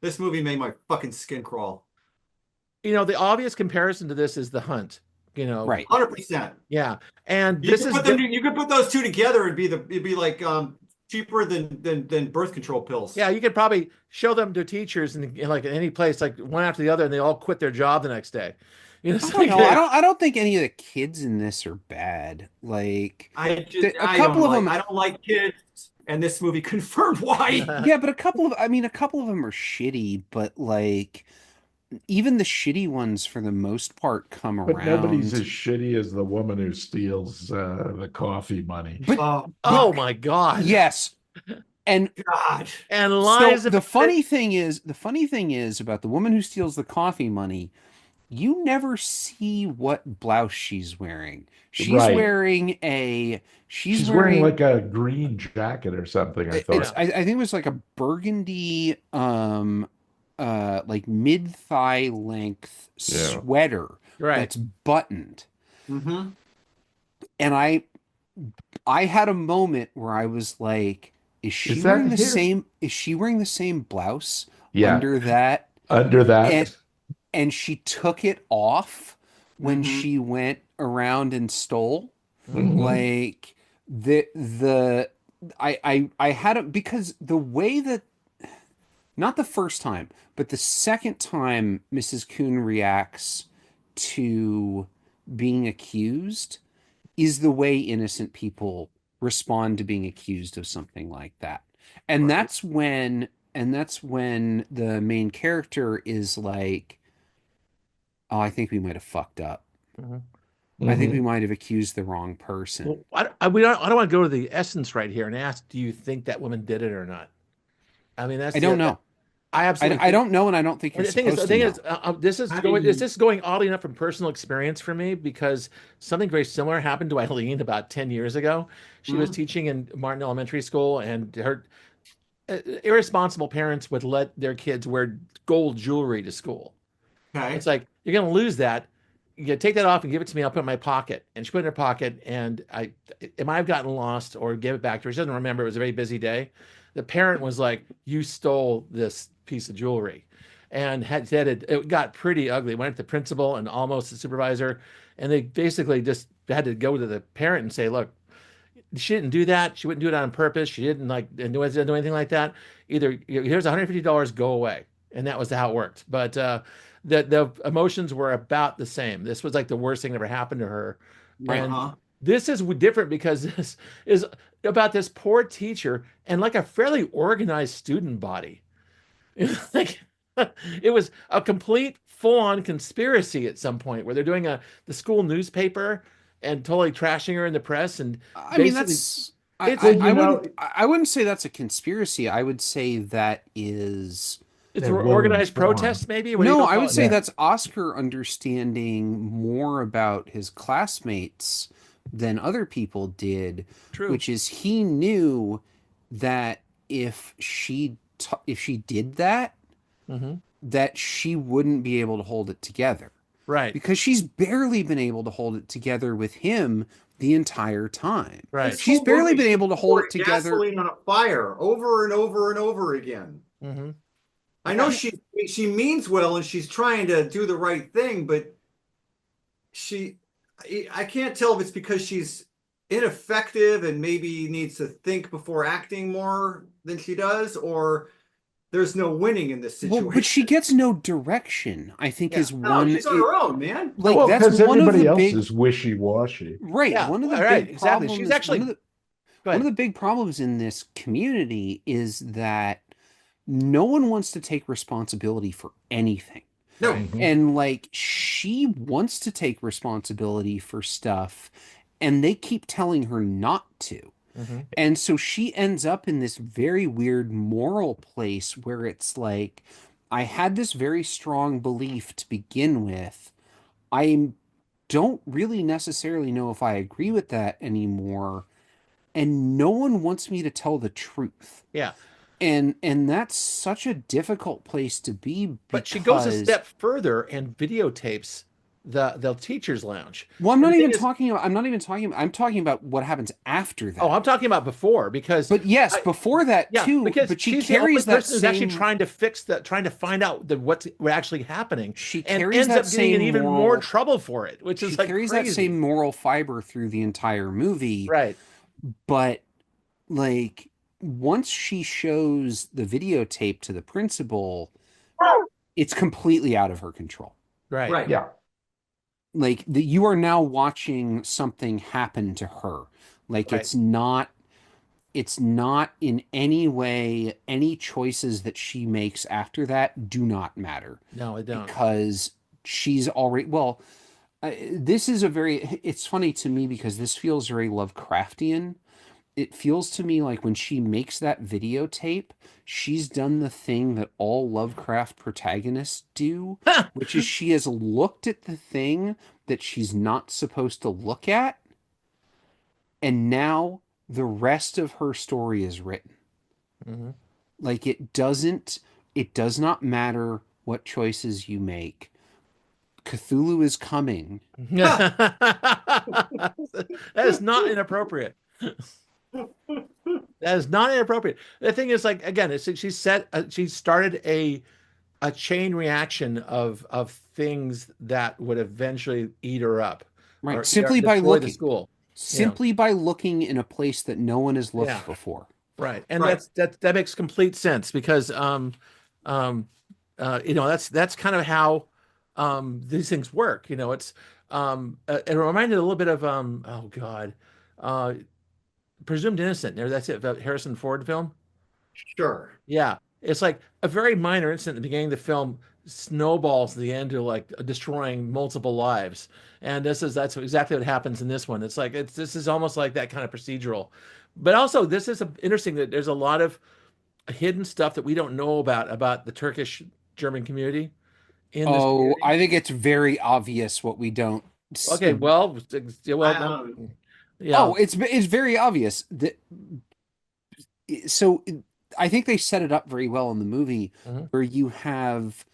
This movie made my fucking skin crawl. The obvious comparison to this is The Hunt. You know, Right. 100%. yeah, and You this could is put them. You could put those two together and it'd be like cheaper than birth control pills. yeah. You could probably show them to teachers in like in any place, like one after the other, and they all quit their job the next day. I It's don't like, know. I Yeah. don't. I don't think any of the kids in this are bad. Like a I couple don't of like them. I don't like kids, and this movie confirmed why. Yeah, but a couple of. I mean, a couple of them are shitty, but like even the shitty ones, for the most part, come But nobody's around. as shitty as the woman who steals the coffee money. But Oh but oh my God. yes, and God. And so lies the about funny it. thing is, about the woman who steals the coffee money. You never see what blouse she's wearing. She's Right. wearing a. She's She's wearing wearing. like a green jacket or something, I It's. thought. Yeah, I think it was like a burgundy, like mid thigh length Yeah. sweater right. that's buttoned, Mm-hmm. and I had a moment where I was like, is she Is wearing that the his? same is she wearing the same blouse Yeah. under that? Under And that. she took it off when Mm-hmm. she went around and stole. Mhm. Mhm. Like the I had it because the way that not the first time, but the second time Mrs. Coon reacts to being accused is the way innocent people respond to being accused of something like that. And Right. that's when the main character is like, "Oh, I think we might have fucked up. Mhm. I think we Mhm. might have accused the wrong person." Well, I don't want to go to the essence right here and ask, do you think that woman did it or not? I mean, I don't know. I absolutely I think. don't know, and I don't think And you're the supposed to thing is, know. I this is going oddly enough from personal experience for me because something very similar happened to Eileen about 10 years ago. She was mm, teaching in Martin Elementary School, and her irresponsible parents would let their kids wear gold jewelry to school. It's okay. like, you're going to lose that. You take that off and give it to me. I'll put it in my pocket. And she put it in her pocket, and it might have gotten lost or give it back to her. She doesn't remember. It was a very busy day. The parent was like, "You stole this piece of jewelry," and had said it got pretty ugly. Went to the principal and almost the supervisor, and they basically just had to go to the parent and say, "Look, she didn't do that. She wouldn't do it on purpose. She didn't do anything like that. Either here's $150, go away." And that was how it worked. But the emotions were about the same. This was like the worst thing that ever happened to her. Right. And Uh-huh. this is different because this is about this poor teacher and like a fairly organized student body. Like it was a complete full-on conspiracy at some point where they're doing the school newspaper and totally trashing her in the press and I mean, basically that's it's Well, you know, I wouldn't say that's a conspiracy. I would say that is it's it will organized inform. protests, maybe. What do no, you I call would it? say Yeah. that's Oscar understanding more about his classmates than other people did, True. which is he knew that if she did that, Hmm. that she wouldn't be able to hold it together Right. because she's barely been able to hold it together with him the entire time. Right. This She's whole barely movie, been she's able to hold it pouring together. gasoline on a fire over and over and over again. Hmm. I know Yeah. she means well and she's trying to do the right thing, but she I can't tell if it's because she's ineffective and maybe needs to think before acting more than she does, or there's no winning in this Well, but she situation. gets no direction, I think Yeah. is No, one she's on her own, man. like Well, that's because one of the everybody else big is wishy-washy. right, Yeah. one of the All right. big Exactly. She's problems actually. Go one of ahead. the big problems in this community is that no one wants to take responsibility for anything. No. Mhm. And like she wants to take responsibility for stuff and they keep telling her not to. Hmm. And so she ends up in this very weird moral place where it's like, I had this very strong belief to begin with. I don't really necessarily know if I agree with that anymore. And no one wants me to tell the truth. Yeah. And that's such a difficult place to be But she goes a because step further and videotapes the teachers lounge. Well, And the thing is, I'm talking about what happens after that. oh, I'm talking about before, because But yes, before that yeah, too. because But she she's the only carries that person who's actually same. trying to fix that, trying to find out what's actually happening, She and carries ends that up getting in same even more moral. trouble for it, which She is like carries that crazy. same moral fiber through the entire movie. Right. But like once she shows the videotape to the principal, it's completely out of her control. Right. Right. Yeah. Like you are now watching something happen to her. Like Right. it's not in any way, any choices that she makes after that do not matter, No, I don't. because she's already, well, this is it's funny to me because this feels very Lovecraftian. It feels to me like when she makes that videotape, she's done the thing that all Lovecraft protagonists do, which is she has looked at the thing that she's not supposed to look at, and now the rest of her story is written. Mhm. Like it does not matter what choices you make. Cthulhu is coming. That is not inappropriate. That is not inappropriate. The thing is, like, again, she started a chain reaction of things that would eventually eat her up, Right. or Simply by destroy the looking. school. You know, Simply by looking in a place that no one has yeah, looked before. right. And Right. that makes complete sense, because um that's kind of how these things work. It's it reminded a little bit of oh God, uh Presumed Innocent. There, that's it, the Harrison Ford film. Sure. Yeah, it's like a very minor incident at the beginning of the film snowballs to the end to like destroying multiple lives. And that's exactly what happens in this one. It's like this is almost like that kind of procedural. But also, this is interesting that there's a lot of hidden stuff that we don't know about the Turkish German community in this Oh, community. I think it's very obvious what we don't. Okay, well, I no, don't. yeah, Oh, it's very obvious that. So I think they set it up very well in the movie, mhm, where you have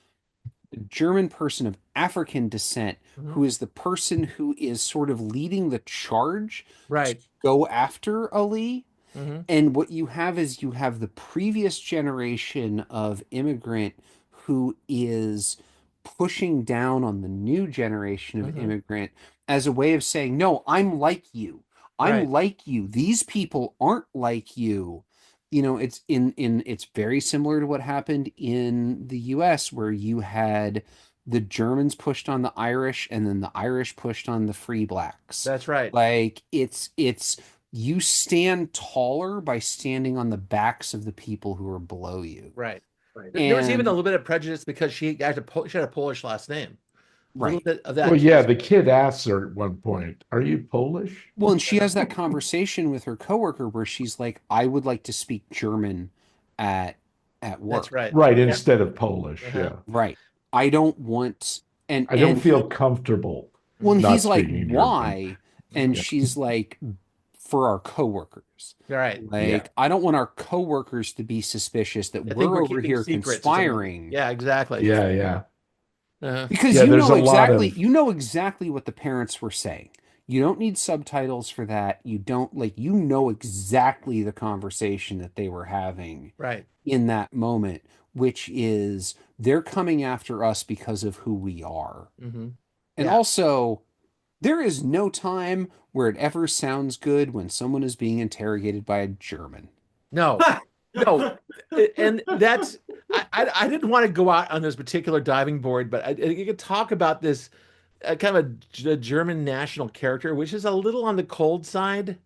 a German person of African descent mhm, who is the person who is sort of leading the charge to right, go after Ali. mhm, And what you have is you have the previous generation of immigrant who is pushing down on the new generation of mhm, immigrant as a way of saying, no, I'm like you. I'm right, like you. These people aren't like you. It's very similar to what happened in the US, where you had the Germans pushed on the Irish and then the Irish pushed on the free blacks. that's right. Like it's you stand taller by standing on the backs of the people who are below you. Right. Right. There was even a And little bit of prejudice because she had a Polish last name. A little right. bit of Well, that yeah, too. the kid asks her at one point, "Are you Polish?" Well, and she has that conversation with her coworker where she's like, I would like to speak German at at That's work. right. Right, Yeah. instead of Polish. Uh-huh. Yeah. Right. I don't want and I don't and feel he comfortable Well, and Mhm. not he's like, speaking German. why? And Mhm. Yeah. she's like, for our coworkers. You're right. Yeah. Like, I don't want our coworkers to be suspicious that I think we're we're over keeping here secrets or something. conspiring. Yeah, exactly. Yeah. Yeah. Because Yeah. There's a lot of, you know exactly what the parents were saying. You don't need subtitles for that. You don't like you know exactly the conversation that they were having Right. in that moment, which is they're coming after us because of who we are. Hmm. And Yeah. also, there is no time where it ever sounds good when someone is being interrogated by a German. No, no. And that's I didn't want to go out on this particular diving board, but I could talk about this kind of a German national character, which is a little on the cold side.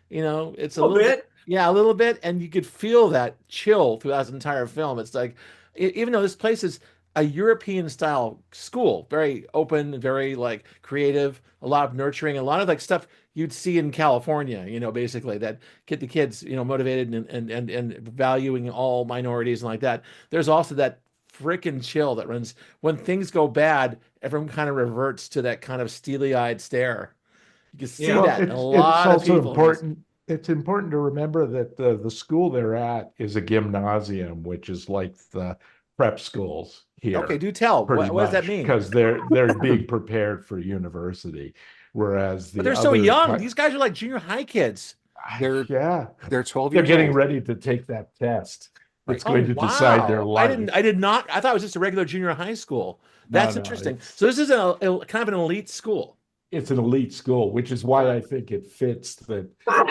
It's a A little little bit, bit. yeah, a little bit, and you could feel that chill throughout this entire film. It's like, even though this place is a European style school, very open, very like creative, a lot of nurturing, a lot of like stuff you'd see in California, basically that get the kids, motivated and valuing all minorities and like that. There's also that freaking chill that runs when things go bad, everyone kind of reverts to that kind of steely-eyed stare. You can see Yeah. well, that in a it's lot of also people in this. important. It's important to remember that the school they're at is a gymnasium, which is like the prep schools here. Okay, do tell. Pretty What does that much mean? because they're being prepared for university, whereas But the they're so other young. These guys are like junior high kids. They're yeah, they're 12 they're years getting old. ready to take that test. Right. It's Oh, going to decide their wow. life. I did not. I thought it was just a regular junior high school. No, That's no, interesting. So this is kind of an elite school. it's an elite school, which is why I think it fits that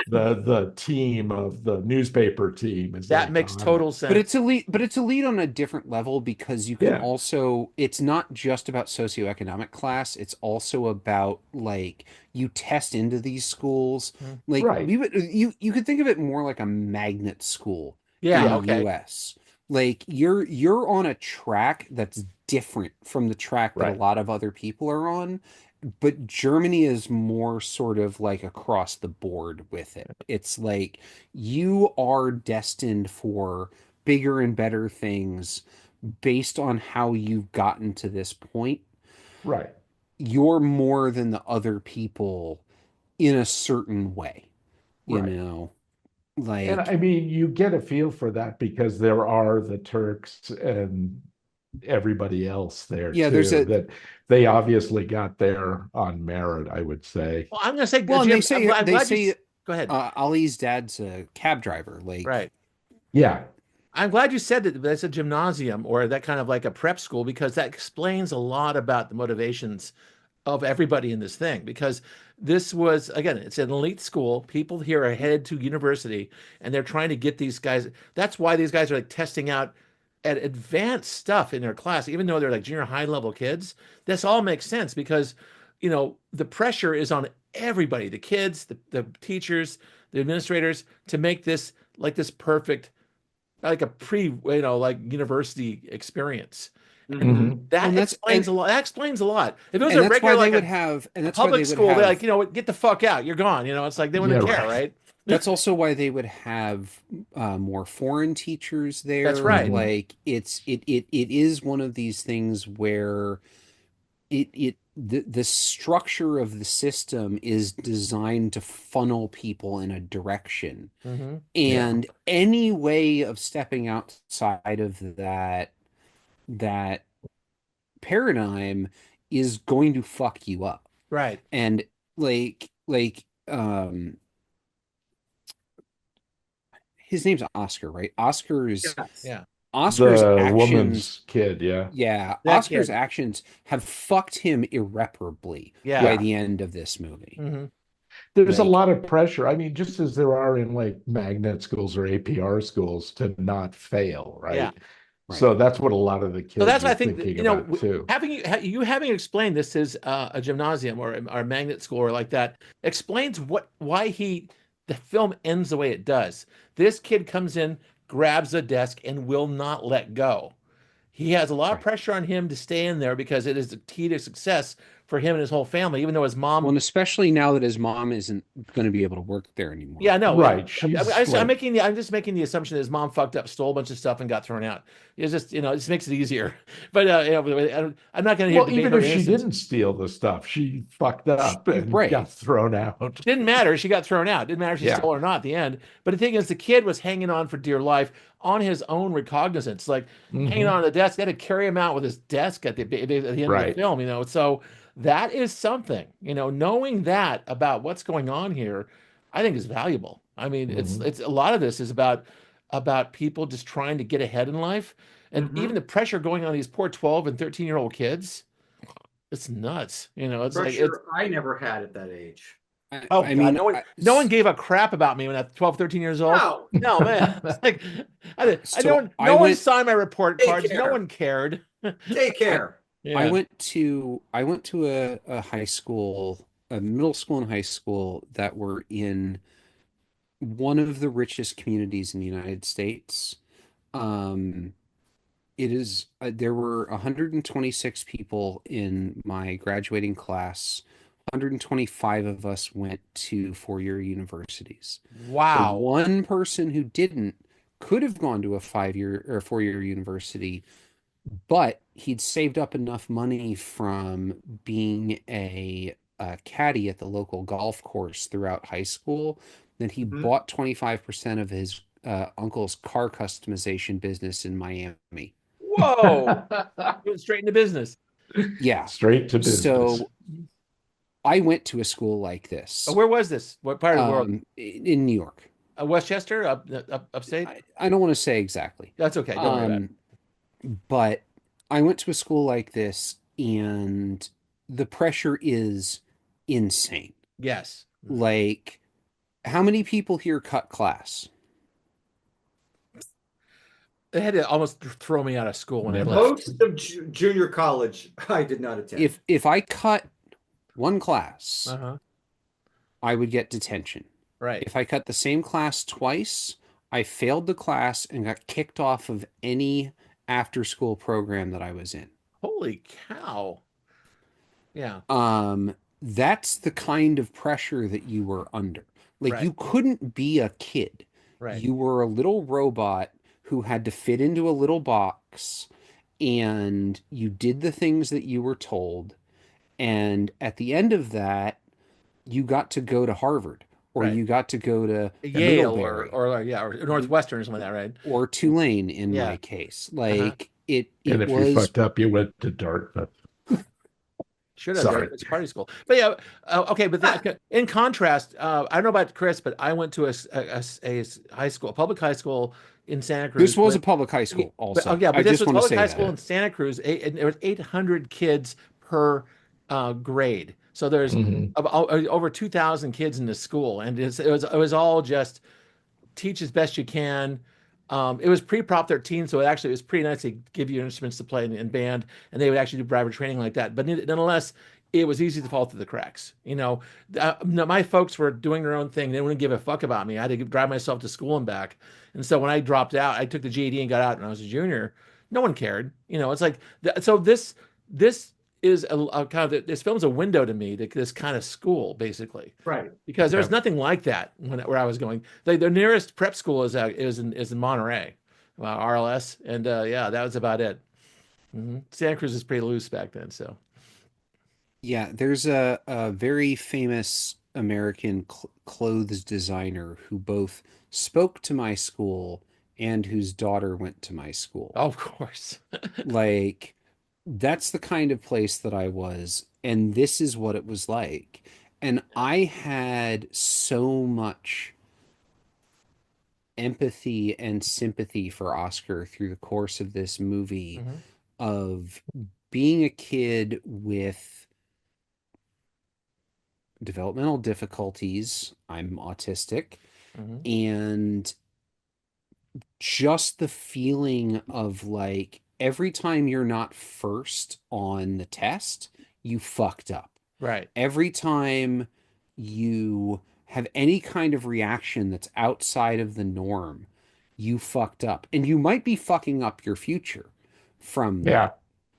the team of the newspaper team is That like makes on it. total sense. But it's elite on a different level because you can Yeah. also, it's not just about socioeconomic class, it's also about like you test into these schools. Mhm. Like Right. you could think of it more like a magnet school Yeah, in the okay. US. Like you're on a track that's different from the track that a Right. lot of other people are on. But Germany is more sort of like across the board with it. It's like you are destined for bigger and better things based on how you've gotten to this point. Right. You're more than the other people in a certain way, you Right. know? And Like, I mean, you get a feel for that because there are the Turks and everybody else there yeah, there's too, a, that they obviously got there on merit, I would say. Well, I'm going to say, well, and Jim, I'm they glad say go ahead. Ali's dad's a cab driver. Like, Right. Yeah. I'm glad you said that that's a gymnasium or that kind of like a prep school because that explains a lot about the motivations of everybody in this thing. Because this was, again, it's an elite school. People here are headed to university and they're trying to get these guys. That's why these guys are like testing out at advanced stuff in their class, even though they're like junior high level kids. This all makes sense because, the pressure is on everybody, the kids, the teachers, the administrators to make this like this perfect like a like university experience. And Mhm. well, that and that's explains a lot. That explains a lot. If it was and a that's why regular they like would have, and a that's why public they would school, they're have. like, get the fuck out. You're gone. It's like they Yeah, wouldn't care, right. right? That's also why they would have more foreign teachers That's there. right. Like it is one of these things where the structure of the system is designed to funnel people in a direction. Hmm. Yeah. And any way of stepping outside of that paradigm is going to fuck you up. Right. And like his name's Oscar, right? Yes. Yeah. Oscar's The actions, woman's kid, yeah. yeah, That Oscar's kid. actions have fucked him irreparably Yeah. by Yeah. the end of this movie. Hmm. There's a Like, lot of pressure. I mean, just as there are in like magnet schools or APR schools to not fail, Yeah. right? right. So that's what a lot of the So that's kids why are I think thinking about too. having explained this is a gymnasium or a magnet school or like that explains why the film ends the way it does. This kid comes in, grabs a desk, and will not let go. He has a lot of Right. pressure on him to stay in there because it is the key to success for him and his whole family, even though his Well, mom. and especially now that his mom isn't going to be able to work there anymore. Yeah, no, Right. She's like, I'm just making the assumption that his mom fucked up, stole a bunch of stuff, and got thrown out. It's just, it just makes it easier. But I'm not going to well, debate even her if she innocence. didn't steal the stuff, she fucked up and Right. got thrown out. Didn't matter. She got thrown out. Didn't matter if she Yeah. stole or not at the end. But the thing is, the kid was hanging on for dear life on his own recognizance, like hanging Mhm. on the desk. They had to carry him out with his desk at the end of the Right. film. So that is something. Knowing that about what's going on here, I think is valuable. I mean, Mhm. it's a lot of this is about people just trying to get ahead in life, and Mhm. even the pressure going on these poor 12 and 13-year-old kids. It's nuts. It's like it's. Pressure I never had at that age. Oh I God, mean, no one gave a crap about me when I was 12, 13 years old. No. No, man. It's like So I no one went signed my report Take cards. No care. one cared. Take care. I Yeah. went to a high school, a middle school and high school that were in one of the richest communities in the United States. Um, it is there were 126 people in my graduating class. 125 of us went to four-year universities. The Wow. one person who didn't could have gone to a five-year or four-year university, but he'd saved up enough money from being a caddy at the local golf course throughout high school that he Mhm. bought 25% of his uncle's car customization business in Miami. Whoa. Went straight into business. Yeah. Straight to business. So I went to a school like this. Where was this? What part of the world? In New York. Westchester, upstate? I don't want to say exactly. That's okay. Don't worry about it. But I went to a school like this, and the pressure is insane. Yes. Like, how many people here cut class? They had to almost throw me out of school when I left. Most of junior college, I did not attend. If I cut one class, Uh-huh. I would get detention. Right. If I cut the same class twice, I failed the class and got kicked off of any after-school program that I was in. Holy cow. Yeah. That's the kind of pressure that you were under. Like, you couldn't be a kid. Right. You were a little robot who had to fit into a little box, and you did the things that you were told. And at the end of that, you got to go to Harvard, or you got to go to Yale or Northwestern or something like that, right? Or Tulane in my case. Like, and if you fucked up, you went to Dartmouth. Should have. It's party school. But yeah, okay. But in contrast, I don't know about Chris, but I went to a high school, a public high school in Santa Cruz. This was a public high school also. But this was a public high school in Santa Cruz. And there was 800 kids per grade. So there's over 2,000 kids in the school. And it was all just teach as best you can. It was pre-Prop 13, so it was pretty nice to give you instruments to play in band, and they would actually do driver training like that. But nonetheless, it was easy to fall through the cracks. My folks were doing their own thing. They wouldn't give a fuck about me. I had to drive myself to school and back. And so when I dropped out, I took the GED and got out when I was a junior. No one cared. It's like, so this is a kind of, this film's a window to me to this kind of school, basically. Right. Because there's nothing like that where I was going. The nearest prep school is in Monterey, RLS, and that was about it. Santa Cruz was pretty loose back then, so. Yeah, there's a very famous American clothes designer who both spoke to my school and whose daughter went to my school. Oh, of course. Like, that's the kind of place that I was, and this is what it was like. And I had so much empathy and sympathy for Oscar through the course of this movie, of being a kid with developmental difficulties. I'm autistic, and just the feeling of like, every time you're not first on the test, you fucked up. Right. Every time you have any kind of reaction that's outside of the norm, you fucked up. And you might be fucking up your future from that.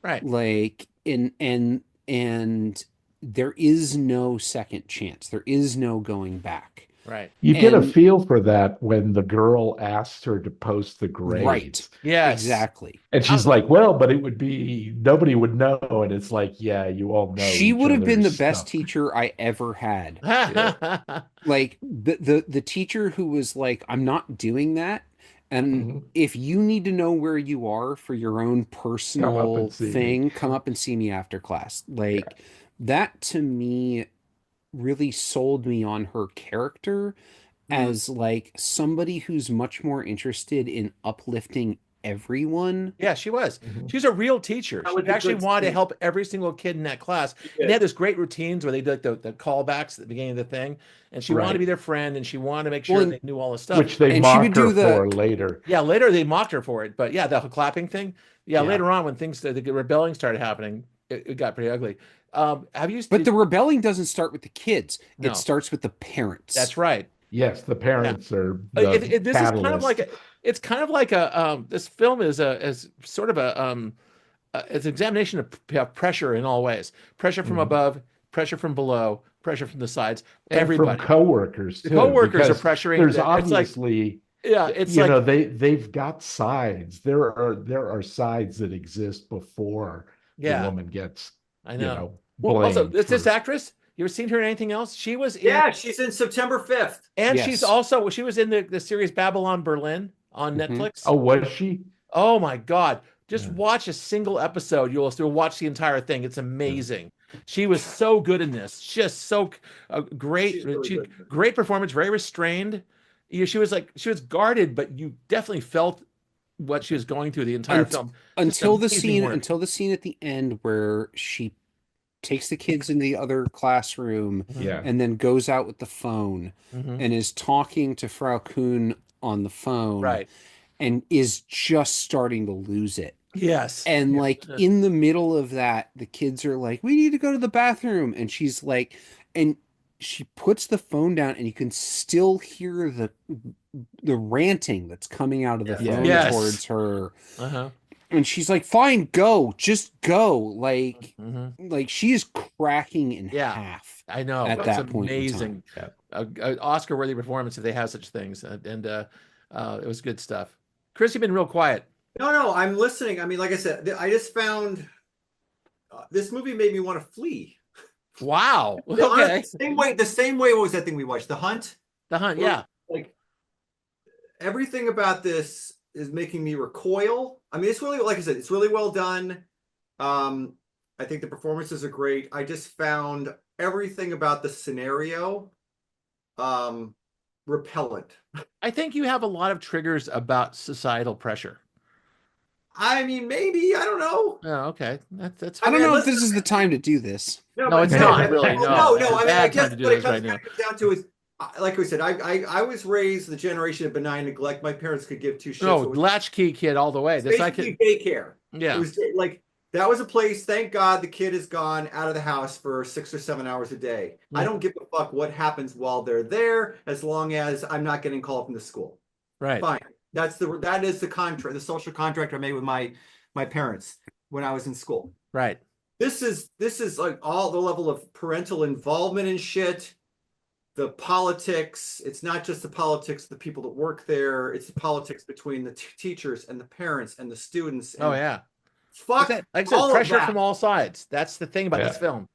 Yeah. Right. Like, and there is no second chance. There is no going back. Right. You get a feel for that when the girl asks her to post the grades. Right. Yes. Exactly. And she's like, well, but it would be, nobody would know. And it's like, yeah, you all know. She would have been the best stuff. teacher I ever had. Like, the teacher who was like, I'm not doing that. And if you need to know where you are for your own personal thing, come up and see me after class. Like, that to me really sold me on her character as like somebody who's much more interested in uplifting everyone. Yeah, she was. She was a real teacher. She actually wanted to help every single kid in that class. And they had this great routines where they did the callbacks at the beginning of the thing. And she wanted to be their friend, and she wanted to make sure they knew all the stuff. Which they mocked her for later. Yeah, later they mocked her for it. But yeah, the clapping thing. Yeah, later on when the rebelling started happening, it got pretty ugly. But the rebelling doesn't start with the kids. No. It starts with the parents. That's right. Yes, the parents are this is kind of like it's kind of like this film is sort of it's an examination of pressure in all ways. Pressure from above, pressure from below, pressure from the sides. Everybody. From coworkers too. The coworkers are pressuring. There's obviously it's you know, they've got sides. There are sides that exist before the woman gets also, this actress, you ever seen her in anything else? She was in, she's in September 5th. And she was in the series Babylon Berlin on Netflix. Oh, was she? Oh my God. Just Yeah. watch a single episode. You'll still watch the entire thing. It's amazing. She was so good in this. Just so great. She's really good. Great performance. Very restrained. She was guarded, but you definitely felt what she was going through the entire film. Just Until the amazing work. scene at the end where she takes the kids in the other classroom Yeah. and then goes out with the phone Mhm. and is talking to Frau Kuhn on the phone, Right. and is just starting to lose it. Yes. And like in the middle of that, the kids are like, "We need to go to the bathroom," and she's like, and she puts the phone down, and you can still hear the ranting that's coming out of the Yeah. phone Yes. towards her. Uh-huh. And she's like, "Fine, go, just go." Mhm. Like she is cracking in Yeah. half. I know. At It's that point in amazing. time. A Oscar-worthy performance if they have such things. And it was good stuff. Chris, you've been real quiet. No, I'm listening. I mean, like I said, I just found this movie made me want to flee. Wow. The Okay. same way. What was that thing we watched? The Hunt. The Hunt. Yeah. Like everything about this is making me recoil. I mean, it's really, like I said, it's really well done. I think the performances are great. I just found everything about the scenario repellent. I think you have a lot of triggers about societal pressure. I mean, maybe, I don't know. Oh, okay. That's I don't know if listen- this is the time to do this. No, but it's not really. No, no. I mean, I bad time guess to do what it this comes right now. down to is, like we said, I was raised the generation of benign neglect. My parents could give two shits. No, It was latchkey kid all the way. This I basically could. daycare. Yeah. It was like that was a place. Thank God the kid is gone out of the house for 6 or 7 hours a day. I don't give a fuck what happens while they're there, as long as I'm not getting called from the school. Right. Fine. That is the contract, the social contract I made with my parents when I was in school. Right. This is like all the level of parental involvement and shit. The politics. It's not just the politics of the people that work there. It's the politics between the teachers and the parents and the students. And Oh yeah. fuck. Like I said, all of pressure that. from all sides. That's the thing about this Yeah. film.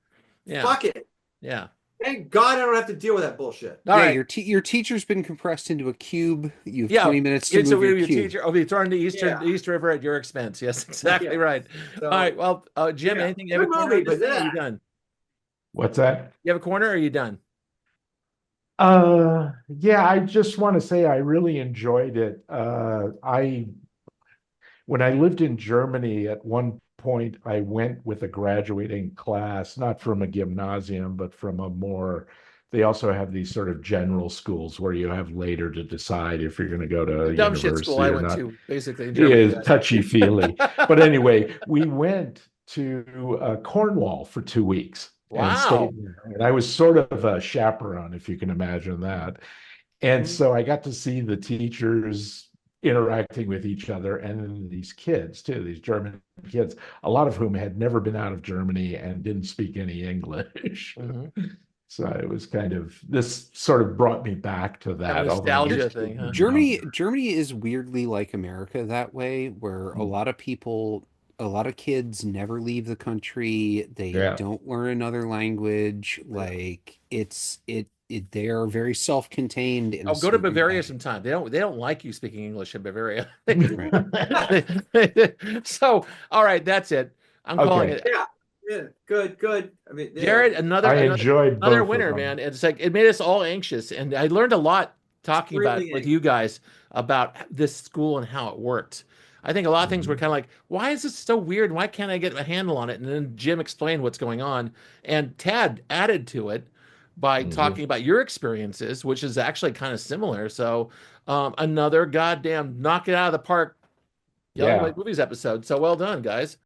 Yeah. Fuck it. Yeah. Thank God I don't have to deal with that bullshit. All yeah, right. your teacher's been compressed into a cube. You have Yeah, 20 minutes to It's a move your your cube. teacher. Oh, be thrown to Yeah. East River at your expense. Yes, exactly Yeah. right. So, All right. Well, Jim, yeah. anything? You have a Good corner movie, on this but thing, or are you yeah. done? What's that? You have a corner, or are you done? Yeah, I just want to say I really enjoyed it. When I lived in Germany, at one point, I went with a graduating class, not from a gymnasium, but from a more, they also have these sort of general schools where you have later to decide if you're going to go to The dumb shit university school I or went not. to, basically. In Yeah, Germany. touchy-feely. But anyway, we went to Cornwall for 2 weeks and Wow. stayed there. And I was sort of a chaperone, if you can imagine that. And so I got to see the teachers interacting with each other, and then these kids too, these German kids, a lot of whom had never been out of Germany and didn't speak any English. Mhm. So it was kind of, this sort of brought me back to that. Kind of although nostalgia most thing, of them huh? Germany is weirdly like America that way, where a lot of people, a lot of kids never leave the country. They Yeah. don't learn another language. Like they are very self-contained. In a Oh, go to certain Bavaria way. sometime. They don't like you speaking English in Bavaria. Right. So, all right, that's it. I'm calling Okay. it. Yeah. Good. I mean, yeah. Jared, I another enjoyed another both of winner, them. man. It's like it made us all anxious, and I learned a lot talking about Extremely with you guys about this school and how it worked. I think a lot of things were kind of like, why is this so weird? Why can't I get a handle on it? And then Jim explained what's going on, and Tad added to it by talking about your experiences, which is actually kind of similar. So, another goddamn knock it out of the park, Yelling Yeah. Like Movies episode. So well done, guys.